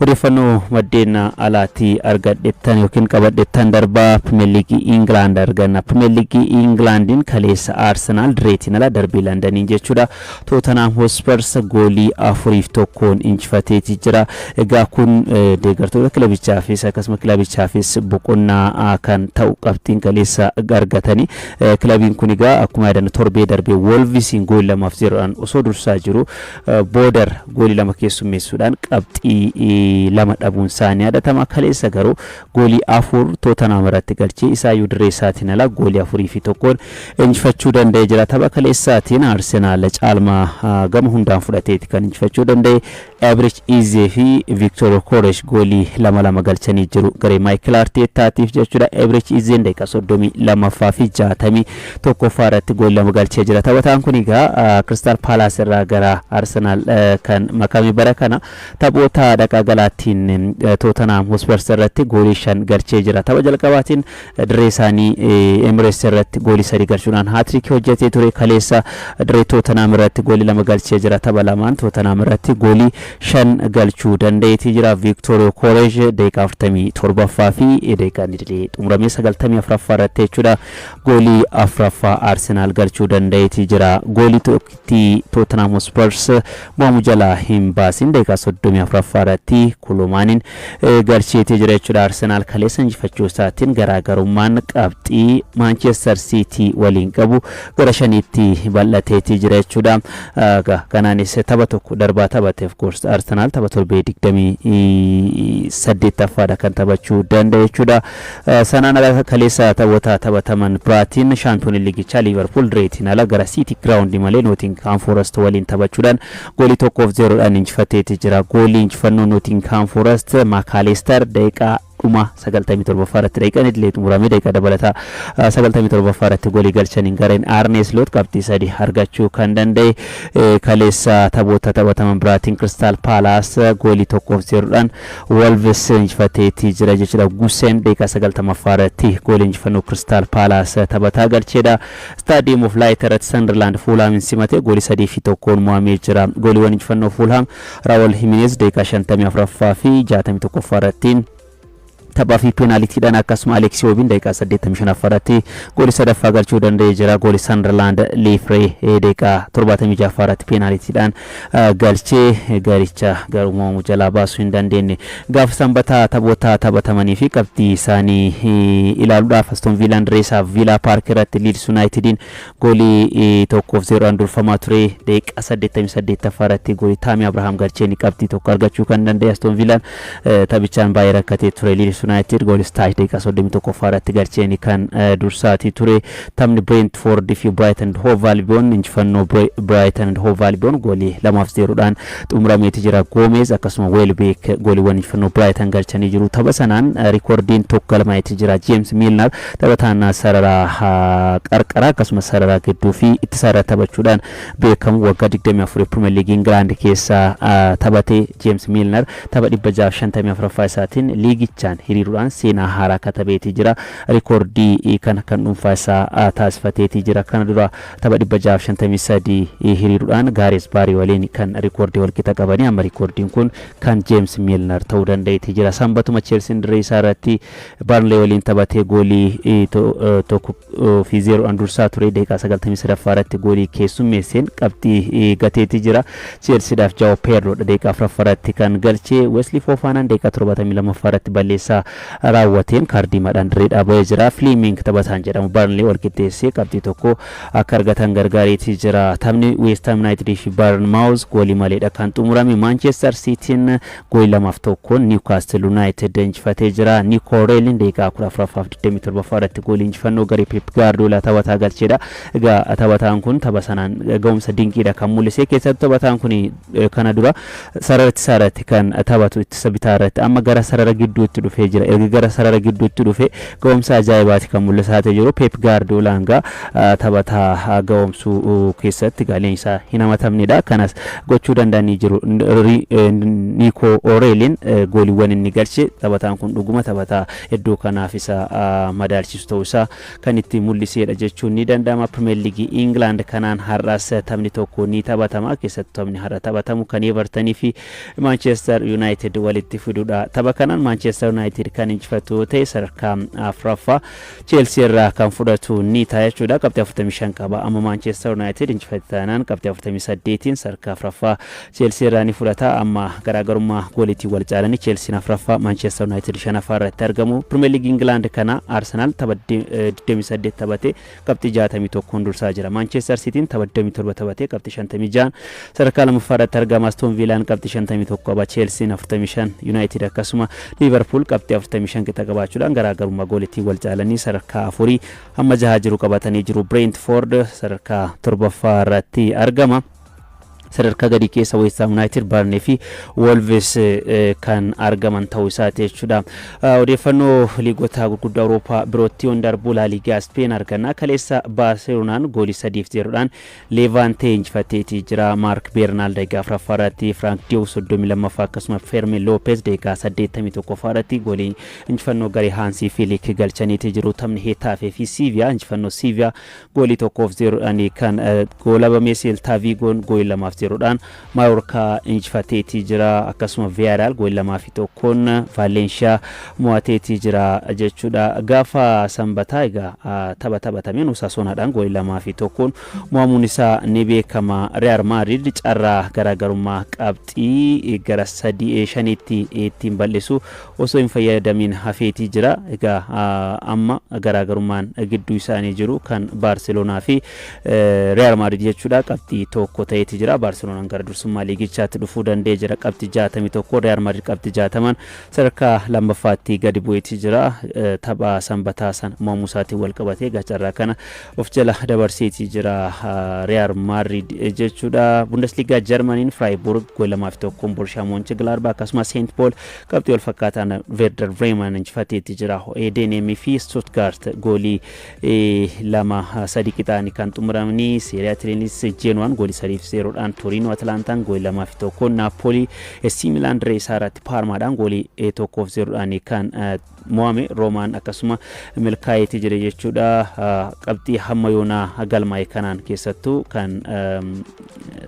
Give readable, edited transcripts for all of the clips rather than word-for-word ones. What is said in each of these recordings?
Odeeffannoo maddeen alaatii argadhettan yookiin qabadhettan darbaa Premier League England arganna. Premier League Englandin kaleessa Arsenal direetiin ala darbii Londoniin jechuudha. Tottenham Hotspurs goolii 4-1 injifateeti jira. Egaa kun deeggartoota kilabichaafis akkasuma kilabichaafis boqonnaa kan ta'u qabxiin kaleessa argatani. Kilabiin kun egaa akkuma yaadannu torbee darbee Wolvesiin goolii 2-0 osoo dursaa jiru booder goolii 2 keessummeessuudhaan qabxii lama dhabuun isaanii yadatama. Kaleessa garuu goolii 4 Tottenham irratti galchee isaayyuu dirree isaatiin ala goolii 4-1 injifachuu danda'ee jira. Tapha kaleessaatiin Arsenal caalmaa gama hundaan fudhateeti kan injifachuu danda'e. Average Eze fi Victor Koresh goolii 2-2 galchanii jiru garee Michael Artetaatiif jechuudha. Average Eze daqiiqaa 32 fi 61 irratti goolii 2 galchee jira. Taphataan kun egaa Crystal Palace irraa gara Arsenal kan makame bara kana taphoota dhaqaa galaatiin Tottenham Hotspur irratti goolii 5 galchee jira. Tapha jalqabaatiin dirree isaanii Emirates irratti goolii 3 galchuudhaan hat-trick hojjetee ture. Kaleessa dirree Tottenham irratti goolii 2 galchee jira. Tapha lamaan Tottenham irratti goolii 5 galchuu danda'eeti jira. Victor Koresh daqiiqaa 47 fi daqiiqaa xumuramee 94 irratti jechuudha goolii 4 Arsenal galchuu danda'eeti jira. Goolii tokkitti Tottenham Hotspur moomu jalaa hin baasin daqiiqaa 34 irratti Kulumaanin galcheeti jira jechuudha. Arsenal kaleessa injifachuu isaatiin garaagarummaan qabxii Manchester City waliin qabu gara 5tti bal'ateeti jira jechuudha. Kanaanis tapha tokko darbaa taphateef goorsa Arsenal tapha torbee 28 kan taphachuu danda'e jechuudha. Sanaan ala kaleessa taphoota taphataman biraatiin Champions League Liverpool direetiin ala gara City Ground malee Nottingham Forest waliin taphachuudhaan goolii 1-0 injifateeti jira. Goolii injifannoo Nottingham Forest McAllister daqiiqaa 97 irratti daqiiqaan idilee xumuramee daqiiqaa dabalataa 97 irratti goolii galchaniin gareen Arne Slot qabxii 3 argachuu kan danda'e. Kaleessa taphoota taphataman biraatiin Crystal Palace goolii 1-0 Wolves injifateeti jira jechuudha. Gusen daqiiqaa 90 irratti goolii injifannoo Crystal Palace taphataa galcheedha. Stadium of Light irratti Sunderland Fulhamin simate goolii 3-1 mo'amee jira. Gooliiwwan injifannoo Fulham Raul Jimenez daqiiqaa 54 fi 61 irratti taphaa fi penalitiidhaan akkasuma Alexi Wobin daqiiqaa 85 irratti goolii sadaffaa galchuu danda'ee jira. Goolii Sunderland Leefree daqiiqaa 76 irratti penalitiidhaan galchee garicha garuu moomu jalaa baasuu hin dandeenye. Gaafa sanbataa taphoota taphatamanii fi qabxii isaanii ilaaluudhaaf Aston Villa Reesa Villa Park irratti Leeds Unitedin goolii 1-0 durfamaa ture. Daqiiqaa 88 irratti goolii Tammy Abraham galcheen qabxii tokko argachuu kan danda'e. Aston Villa taphichaan baay'ee rakkatee ture. Leeds United goolii Stage daqiiqaa 31 irratti galcheen kan dursaati ture. Taphni Brentford fi Brighton Hove Albion injifannoo Brighton and Hove Albion goolii 2-0 xumurameeti jira. Gomez akkasuma Welbeck gooliiwwan injifannoo Brighton galchanii jiru. Tapha sanaan rikoordiin tokko galmaa'eeti jira. James Milner taphataan sarara qarqara akkasuma sarara gidduu fi ittisa irratti taphachuudhaan beekamu waggaa 24 Premier League England keessa taphate. James Milner tapha 654 isaatiin liigichaan hiriiruudhaan seenaa haaraa katabeeti jira. Rikoordii kan dhuunfaa isaa taasifateeti jira. Kana dura tapha 653 hiriiruudhaan Gareth Bale waliin kan rikoordii walqixa qabanii amma rikoordiin kun kan James Milner ta'uu danda'eeti jira. Sanbatuma Chelsea dirree isaa irratti Burnley waliin taphatee goolii 1-0 dursaa ture. Daqiiqaa 93 irratti goolii keessummeesseen qabxii gateeti jira. Chelseadhaaf Joao Pedro daqiiqaa 4 irratti kan galchee. Wesley Fofana daqiiqaa 72 irratti balleessaa raawwateen kaardii madhaan direedhaa ba'ee jira. Fleming taphataan jedhamu Burnley walqixxeessee qabxii tokko akka argatan gargaareeti jira. Taphni West Ham United fi Bournemouth goolii maleedha kan xumurame. Manchester Cityn goolii 2-1 Newcastle United injifatee jira. Nico Reelin daqiiqaa 14-27 irratti goolii injifannoo garee Pep Guardiola taphataa galcheedha. Egaa taphataan kun tapha sanaan ga'umsa dinqiidha kan mul'ise. Keessattuu taphataan kun kana dura sarara ittisaa irratti kan taphatu ittisa bitaa irratti amma gara sarara gidduutti dhufee jira. Erga gara sarara gidduutti dhufe ga'umsa ajaa'ibaati kan mul'isaa jiru. Pep Guardiolaan taphataa ga'umsuu keessatti gaaleen isaa hin hamatamnedha. Kanas gochuu danda'anii jiru. Nico Orelin gooliiwwan inni galche taphataan kun dhuguma taphataa iddoo kanaaf isa madaalchisu ta'uu isaa kan itti mul'iseedha jechuun ni danda'ama. Premier League England kanaan har'as taphni tokko ni taphatama. Keessatti taphni har'a taphatamu kan Everton fi Manchester United walitti fiduudha. Tapha kanaan Manchester United kan injifatu ta'e sadarkaa afuraffaa Chelsea irraa kan fudhatu ni ta'a jechuudha. Qabxii 45 qaba. Amma Manchester United injifatanaan qabxii 48 sadarkaa afuraffaa Chelsea irraa ni fudhata. Amma garaagarummaa gooliitiin wal caalanii Chelsea afuraffaa Manchester United shanaffaa irratti argamu. Premier League England kana Arsenal tapha 28 taphate qabxii 61 dursaa jira. Manchester City tapha 27 taphate qabxii 56 sadarkaa lammaffaa irratti argama. Aston Villa qabxii 51 qaba. Chelsea 45 United akkasuma Liverpool qabxii 45 qixa qabaachuudhaan garaagarummaa gooliitiin wal caalanii sadarkaa afurii hamma 6 jiru qabatanii jiru. Brentford sadarkaa torbaffaa irratti argama. sadarkaa gadi keessa West Ham United, Burnley fi Wolves kan argaman ta'uu isaati jechuudha. Odeeffannoo liigota gurguddaa Awurooppaa birootti yoon darbu La Liga Spain arganna. Kaleessa Barcelonaan goolii 3-0dhaan Levante injifateeti jira. Marc Bernal daqiiqaa 4 irratti, Frank Diop 32 akkasuma Fermin Lopez daqiiqaa 81 irratti goolii injifannoo garee Hansi Flick galchaniiti jiru. Taphni Hetafe fi Sevilla injifannoo Sevilla goolii 1-0dhaan kan goolabame. Celta Vigoon goolii 2-0dhaan Mallorca injifateeti jira. Akkasuma Villarreal goolii 2-1 Valencia mo'ateeti jira jechuudha. Gaafa sanbataa egaa taphatameen Osasonaadhaan goolii 2-1 mo'amuun isaa ni beekama. Real Madrid carraa garaagarummaa qabxii gara 3-5tti ittiin bal'isu osoo hin fayyadamin hafeeti jira. Egaa amma garaagarummaan gidduu isaanii jiru kan Barcelona fi Real Madrid jechuudha. Qabxii tokko ta'eeti jira. Barcelonaan gara dursummaa liigichaatti dhufuu danda'ee jira. Qabxii 61, Real Madrid qabxii 60 sadarkaa lammaffaatti gadi bu'eeti jira. Tapha sanbataa san mo'amuu isaatiin wal qabatee gacarraa kana of jala dabarseeti jira Real Madrid jechuudha. Bundesliga Germaniin Freiburg goolii 2-1 Borussia Mönchengladbach akkasuma St. Paul qabxii wal fakkaataan Werder Bremen injifateeti jira. Heidenheim fi Stuttgart goolii 2-3 qixaanii kan xumuramanii. Serie A Genoaan goolii 3-0dhaan Torino Atlantaan goolii 2-1 Napoli AC Milan Resaratti Parmaadhaan goolii 1-0dhaan kan mo'ame. Roomaan akkasuma milkaa'eeti jira jechuudha. Qabxii hamma yoonaa galmaa'e kanaan keessattuu kan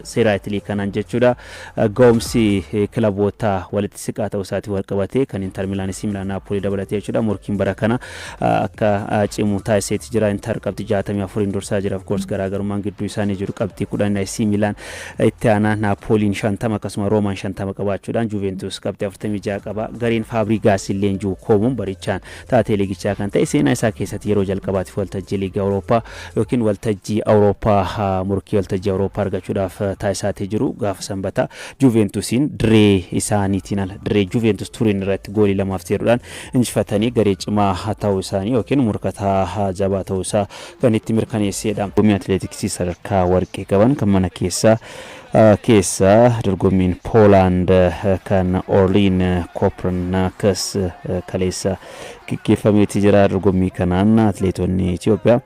Serie A kanaan jechuudha. Ga'umsi kilaboota walitti siqaa ta'uu isaatiin wal qabatee kan Inter Milan AC Milan Napoli dabalatee jechuudha. Morkiin bara kana akka cimu taasiseeti jira. Inter qabxii 64 dursaa jira. Of course garaagarummaan gidduu isaanii jiru qabxii 10 AC Milan itti aanaa Napoliin 50 akkasuma Roomaan 50 qabaachuudhaan Juventus qabxii 46 qaba. Gareen Faabrigaas illee jiru koomuun barichaan taatee liigichaa kan ta'e seenaa isaa keessatti yeroo jalqabaatiif waltajjii liiga Awurooppaa yookiin waltajjii Awurooppaa murkii waltajjii Awurooppaa argachuudhaaf taasisaatee jiru. Gaafa sanbataa Juventusiin diree isaaniitiin ala diree Juventus Turin irratti goolii 2-0dhaan injifatanii garee cimaa ta'uu isaanii yookiin murkataa jabaa ta'uu isaa kan itti mirkaneessedha. Dorgommii atileetiksii sadarkaa warqee qaban kan mana keessa dorgommiin Poolaand kan Orliin Kopernikus kaleessa gaggeeffameeti jira. Dorgommii kanaan atileetonni Itoophiyaa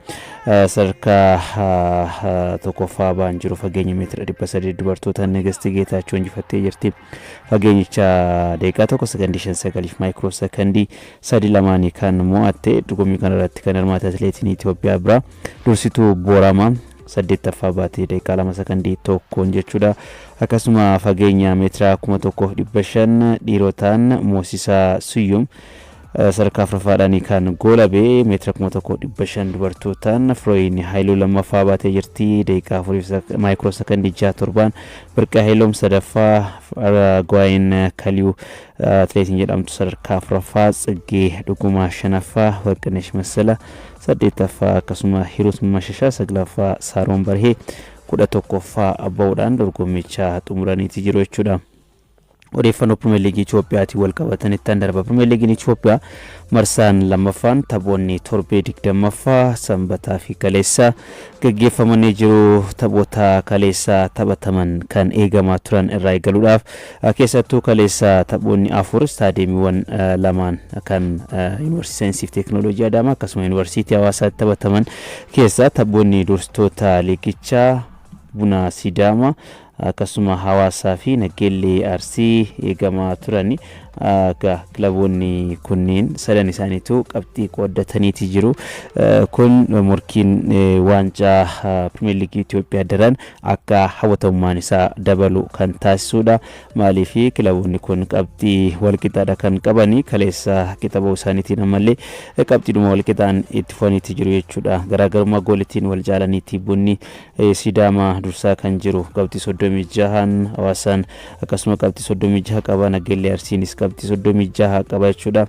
sadarkaa tokkoffaa ba'an jiru. Fageenya meetira 300 dubartoota Negastii Geetaachoo injifattee jirti. Fageenyicha daqiiqaa 1:59 maayikiroo sekondii 3 kan mo'atte. Dorgommii kana irratti kan hirmaate atileetiin Itoophiyaa bira dursituu Booramaa 8ffaa baatee daqiiqaa 2:1 jechuudha. Akkasuma fageenya meetira 1500 dhiirotaan Moosisaa Suyyum sadarkaa afuraffaadhaan kan goolabee meetira 1500 dubartootaan Firooyin Haayiluu lammaffaa baatee jirti. Daqiiqaa 4 maayikiroo sekondii 6 Birqaa Heeloom sadaffaa, Gwaayeen Kaliyuu atileetiin jedhamtu sadarkaa afuraffaa, Tsiggee Dhugumaa shanaffaa, Warqinesh Massala 8ffaa akkasuma Hiruut Mashashaa 9ffaa, Saaroon Barhee 11ffaa bahuudhaan dorgommicha xumuraniiti jiru jechuudha. odeeffannoo Pirimeer Liigii Itoophiyaatti wal qabatanitti darba. Pirimeer Liigiin Itoophiyaa marsaan lammaffaan taphoonni torbee 20ffaa sanbataa fi kaleessa gaggeeffamanii jiru. Taphoota kaleessa taphataman kan eegamaa turan irraa eegaluudhaaf keessattuu kaleessa taphoonni 4 istaadiyeemiiwwan lamaan kan Yuunivarsiitii Saayinsii fi Teekinooloojii Adaamaa akkasuma Yuunivarsiitii Hawaasaatti taphataman keessa taphoonni durstoota liigichaa Buna Sidaama akkasuma Hawaasaa fi Nageellee Arsii eegamaa turani. Kilaboonni kunniin sadan isaaniitu qabxii qooddataniiti jiru. Kun morkiin waancaa Pirimeer Liigii Itoophiyaa daran akka hawwatamummaan isaa dabalu kan taasisudha. Maaliif kilaboonni kun qabxii walqixaadha kan qabani. Kaleessa kitaaba isaaniitiin ammallee qabxiidhuma walqixaan itti fufaniiti jiru jechuudha. Garaagarummaa goolitiin wal jaalaniiti Bunni Sidaamaa dursaa kan jiru qabxii 36, Hawaasaan akkasuma qabxii 36 qaba. Nageellee Arsiinis qabxii 36 qaba jechuudha.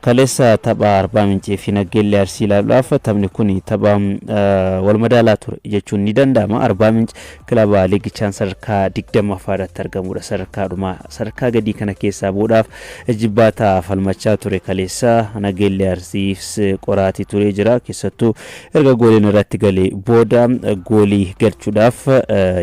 Kaleessa tapha Arbaa Mincii fi Nageellee Arsii ilaaluudhaaf taphni kun tapha wal madaalaa ture jechuun ni danda'ama. Arbaa Mincii kilaba liigichaan sadarkaa 20ffaadhaatti argamudha. Sadarkaa gadii kana keessaa bu'uudhaaf jibbaata falmachaa ture. Kaleessa Nageellee Arsiis qoraatii ture jira. Keessattuu erga gooliin irratti galee booda goolii galchuudhaaf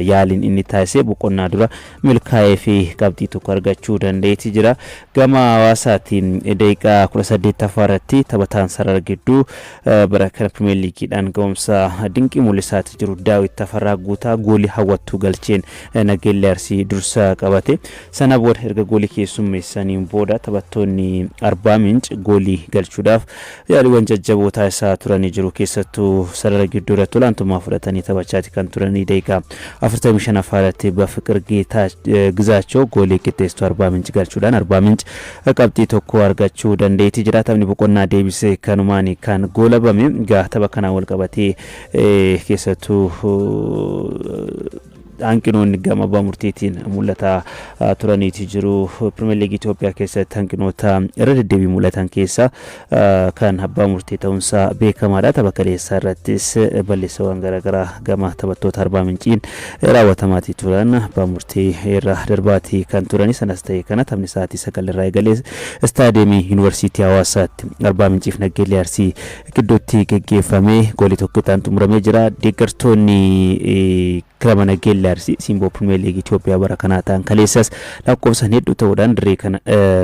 yaaliin inni taasise boqonnaa dura milkaa'ee fi qabxii tokko argachuu dandeetti jira. Gama Hawaasaatiin daqiiqaa 18ffaa irratti taphataan sarara gidduu bara kana Pirimeer Liigiidhaan ga'umsa dinqii mul'isaati jiru Daawit Tafarraa Guutaa goolii hawwattuu galcheen Nageellee Arsii dursa qabate. Sana booda erga goolii keessummeessaniin booda taphattoonni Arbaa Minci goolii galchuudhaaf yaaliiwwan jajjaboo taasisaa turanii jiru. Keessattuu sarara gidduu irratti olaantummaa fudhatanii taphachaati kan turanii daqiiqaa 45ffaa irratti Bafiqir Gizaachoo goolii qixxeessituu Arbaa Minci galchuudhaan Arbaa Minci qabxii tokko argachuu dandeetti jira. Taphni boqonnaa deebisee kanumaan kan goolabame tapha kanaan wal qabatee keessattuu hanqinoonni gama abbaa murtiitiin mul'ataa turaniiti jiru. Pirimeer Liigii Itoophiyaa keessatti hanqinoota irra deddeebii mul'atan keessa kan abbaa murtii ta'uunsaa beekamaadha. Tapha kaleessaa irrattis balleessawwan garaagaraa gama taphattoota Arbaa Minciin raawwatamaatii turan abbaa murtii irra darbaatii kan turani. Sanas ta'e kana taphni sa'aatii 9 irraa eegalee istaadiyeemii Yuunivarsiitii Hawaasaatti Arbaa Minciif Nageellee Arsii gidduutti gaggeeffamee goolii tokkotaan xumuramee jira. Deeggartoonni kilaba Nageellee Arsii simboo Pirimeer Liigii Itoophiyaa bara kanaa ta'an kaleessas lakkoofsan hedduu ta'uudhaan dirree kana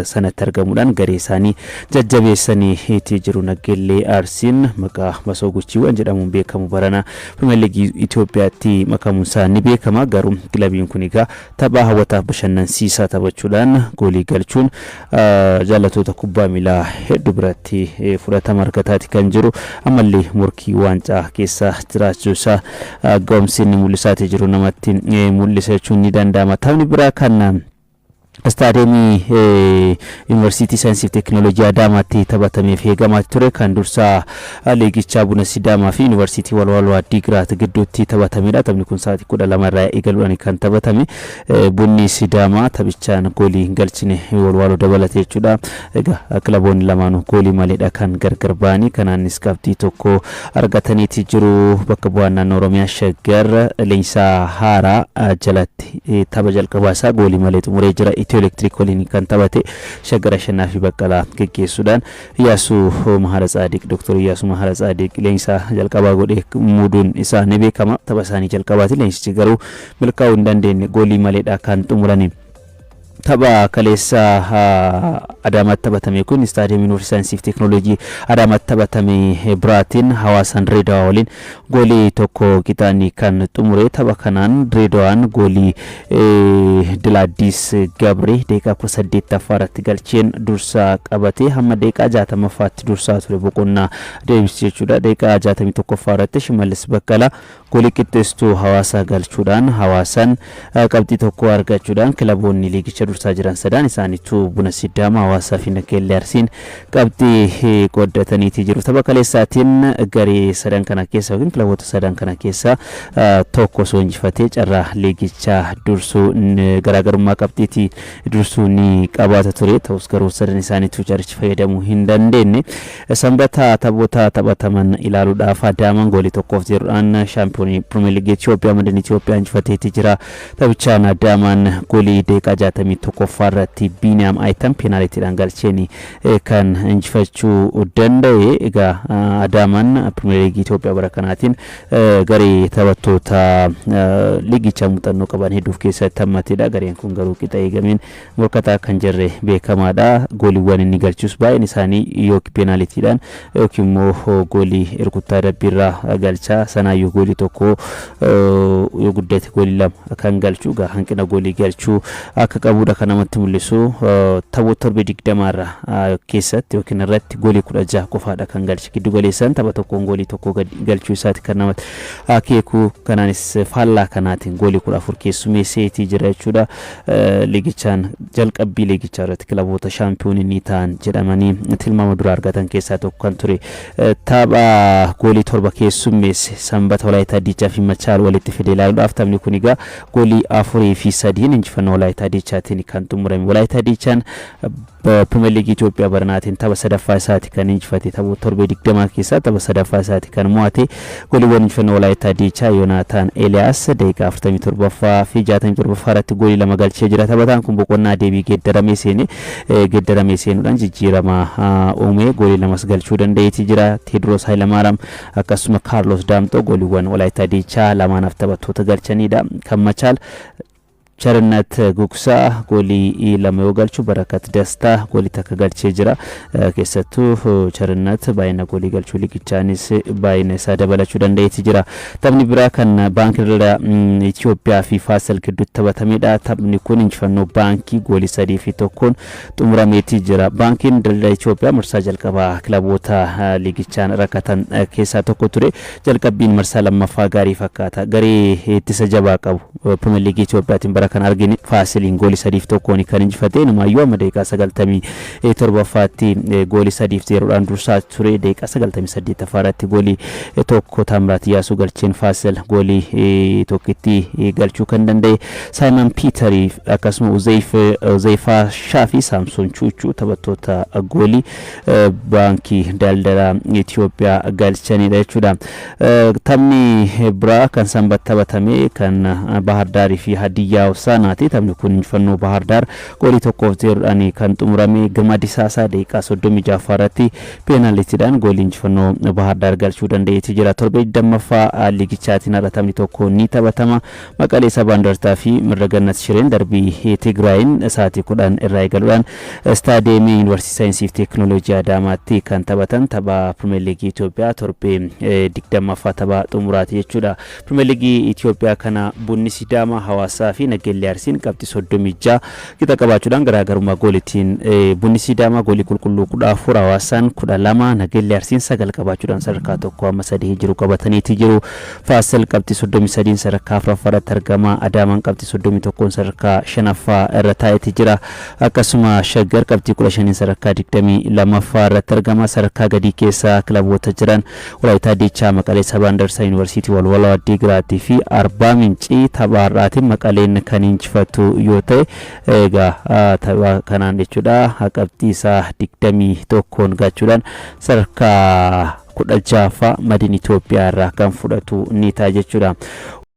sanatti argamuudhaan garee isaanii jajjabeessanii jiru. Nageellee Arsiin maqaa masooguchiiwwan jedhamuun beekamu barana Pirimeer Liigii Itoophiyaatti makamuun isaa ni beekama. Garuu kilabiin kun egaa tapha hawwataaf bashannansiisaa taphachuudhaan goolii galchuun jaallattoota kubbaa miilaa hedduu biratti fudhatama argataati kan jiru. Ammallee morkii waancaa keessa jiraachuusaa ga'umsi inni mul'isaati jiru namatti mul'isachuun ni danda'ama. Taphni biraa kan istaadiyeemii Yuunivarsiitii Saayinsii fi Teekinooloojii Adaamaatti taphatamee fi eegamaa ture kan dursaa liigichaa Buna Sidaamaa fi Yuunivarsiitii Walwaloo Addiigiraat gidduutti taphatamedha. Taphni kun sa'aatii 12 irraa eegaluudhaan kan taphatame. Bunni Sidaamaa taphichaan goolii hin galchine Walwaloo dabalate jechuudha. Egaa kilaboonni lamaanuu goolii maleedha kan gargar ba'anii. Kanaanis qabxii tokko argataniiti jiru. Bakka bu'aan naannoo Oromiyaa Shaggar Leensaa Haaraa jalatti tapha jalqabaa isaa goolii malee xumuree jira. Itiyoo Elektiriik waliin kan taphate Shaggar Ashannaa fi Baqqalaa geggeessuudhaan Iyyaasuu Mahara Tsaadiq Dr. Iyyaasuu Mahara Tsaadiq leensaa jalqabaa godhee muuduun isaa ni beekama. Tapha isaanii jalqabaati. Leensichi garuu milkaa'uu hin dandeenye goolii maleedha kan xumurani. Tapha kaleessa Adaamaatti taphatame kun istaadiyeemii Yuunivarsiitii Saayinsii fi Teekinooloojii Adaamaatti taphatame biraatiin Hawaasaan Dirreedawaa waliin goolii tokko qixaanii kan xumure. Tapha kanaan Dirreedawaan goolii Dilaaddis Gabree daqiiqaa 18ffaa irratti galcheen dursaa qabate hamma daqiiqaa 60ffaatti dursaa ture boqonnaa deebisee jechuudha. Daqiiqaa 61ffaa irratti Shimallis Baqqalaa goolii qixxeessituu Hawaasaa galchuudhaan Hawaasaan qabxii tokko argachuudhaan kilaboonni liigicha dursaa jiran sadan isaaniitu Buna Sidaamaa, Hawaasaa fi Nageellee Arsiin qabxii qooddataniiti jiru. Tapha kaleessaatiin garee sadan kana keessa yookiin kilaboota sadan kana keessa tokko osoo injifatee carraa liigichaa dursuu garaagarummaa qabxiitii dursuu ni qabaata ture. Ta'us garuu sadan isaaniitu carrichi fayyadamuu hin dandeenye. Sanbata taphoota taphataman ilaaluudhaaf Adaamaan goolii 1-0dhaan shaampiyoonii Pirimeer Liigii Itoophiyaa Madaan Itoophiyaa injifateeti jira. Taphichaan Adaamaan goolii daqiiqaa 61 irratti Biiniyaam Ayitam peenaaliitiidhaan galcheen kan injifachuu danda'e. Egaa Adaamaan Pirimeer Liigii Itoophiyaa bara kanaatiin garee taphattoota liigichaa muuxannoo qaban hedduuf keessatti hammateedha. Gareen kun garuu qixa eegameen morkataa kan jirre beekamaadha. Gooliiwwan inni galchus baay'een isaanii yookiin peenaaliitiidhaan yookiin immoo goolii irkuttaa dabbiirraa galchaa sanaayyuu goolii tokko yoo guddate goolii lama kan galchuu hanqina goolii galchuu akka qabuudha kan namatti mul'isu. Taphoota 20 irraa keessatti yookiin irratti goolii 16 qofaadha kan galche. Giddu galeessaan tapha tokkoon goolii tokko galchuu isaati kan namatti akeeku. Kanaanis faallaa kanaatiin goolii 14 keessummeesseetii jira jechuudha. Liigichaan jalqabbii liigichaa irratti kilaboota shaampiyoonii ta'an jedhamanii tilmaama dura argatan keessaa tokko kan ture. Tapha goolii 7 keessummeesse Sanbata Walaayittaa Diichaa fi Machaal walitti fide ilaaluudhaaf taphni kun egaa goolii 4 fi 3 injifannoo Walaayittaa Diichaatiin kan xumurame. Walaayittaa Diichaan Pirimeer Liigii Itoophiyaa baranaatiin tapha sadaffaa isaati kan injifate. Taphoota 20 keessaa tapha sadaffaa isaati kan mo'ate. Gooliiwwan injifannoo Walaayittaa Diichaa Yoonaataan Eeliyaas daqiiqaa 47ffaa fi 67ffaa irratti goolii 2 galchee jira. Taphataan kun boqonnaa deebii geeddaramee seenuudhaan jijjiirama uume goolii 2 galchuu danda'eeti jira. Teediroos Hayilamaariyaam akkasuma Kaarlos Daamxoo gooliiwwan Walaayittaa Diichaa lamaanaaf taphattoota galchanidha. Kan Machaal ቸርነት ጉግሳ ጎሊ ለማዮ ገልቹ በረከት ደስታ ጎሊ ተከገልቼ ጅራ ከሰቱ ቸርነት ባይነ ጎሊ ገልቹ ሊግቻኒስ ባይነ ሳደበለቹ ደንደይት ጅራ ተብኒ ብራ ከነ ባንክ ደላ ኢትዮጵያ ፊፋ ሰልክዱ ተበተሜዳ ተብኒ ኩን እንፈኖ ባንኪ ጎሊ ሰዲ ፊቶኮን ጡምራሜቲ ጅራ ባንኪን ደላ ኢትዮጵያ መርሳ ጀልቀባ ክለቦታ ሊግቻን ረከተን ከሳ ተኮቱሬ ጀልቀቢን መርሳ ለማፋጋሪ ፈካታ ገሪ የተሰጀባ ቀቡ ፕሪሚየር ሊግ ኢትዮጵያ ቲምበራ kan argine Faasiliin goolii 3-1 kan injifate Numayyoo amma daqiiqaa 97ffatti goolii 3-0dhaan dursaa ture. Daqiiqaa 98 irratti goolii tokko Tamraat Yaasuu galcheen Faasil goolii tokkitti galchuu kan danda'e. Saayimon Piiteri akkasuma Uzeyfaa Shaafi Saamsoon Chuuchuu taphattoota goolii baankii daldala Itoophiyaa galchanidha jechuudha. Taphni biraa kan sanbata taphatame kan Bahar Daarii fi Hadiyyaa Saanaati. Taphni kun injifannoo Bahar Daar goolii 1-0dhaan kan xumurame. Girmaa Disaasaa daqiiqaa 36 irratti peenaaliitiidhaan goolii injifannoo Bahar Daar galchuu danda'eeti jira. Torbee 20ffaa liigichaatiin irra taphni tokko ni taphatama. Maqalee Sabaa Indartaa fi Mirragannat Shireen darbii Tigraayin sa'aatii 10 irraa eegaluudhaan istaadiyeemii Yuunivarsiitii Saayinsii fi Teekinooloojii Adaamaatti kan taphatan tapha Pirimeer Liigii Itoophiyaa torbee 20ffaa tapha xumuraati jechuudha. Pirimeer Liigii Itoophiyaa kana Bunni Sidaamaa Hawaasaa fi Nageellee Arsiin qabxii 36 qixa qabaachuudhaan garaagarummaa gooliitiin Bunni Sidaamaa goolii qulqulluu 14 Hawaasaan 12 Nageellee Arsiin 9 qabaachuudhaan sadarkaa 1-3 jiru qabataniiti jiru. Faasil qabxii 33 sadarkaa 4ffaatti argama. Adaamaan qabxii 31 sadarkaa 5ffaa irra taa'eeti jira. Akkasuma Shaggar qabxii 15 sadarkaa 22ffaa irratti argama. Sadarkaa gadii keessa kilaboota jiran Walaayittaa Diichaa, Maqalee Sabaa Indarsaa, Yuunivarsiitii Walwalaa Addiigiraatii fi Arbaa Mincii taphaarraatiin Maqaleen kan injifatu yoo ta'e egaa tapha kanaan jechuudha qabxii isaa 21 gachuudhaan sadarkaa 16ffaa Madin Itoophiyaa irraa kan fudhatu ni ta'a jechuudha.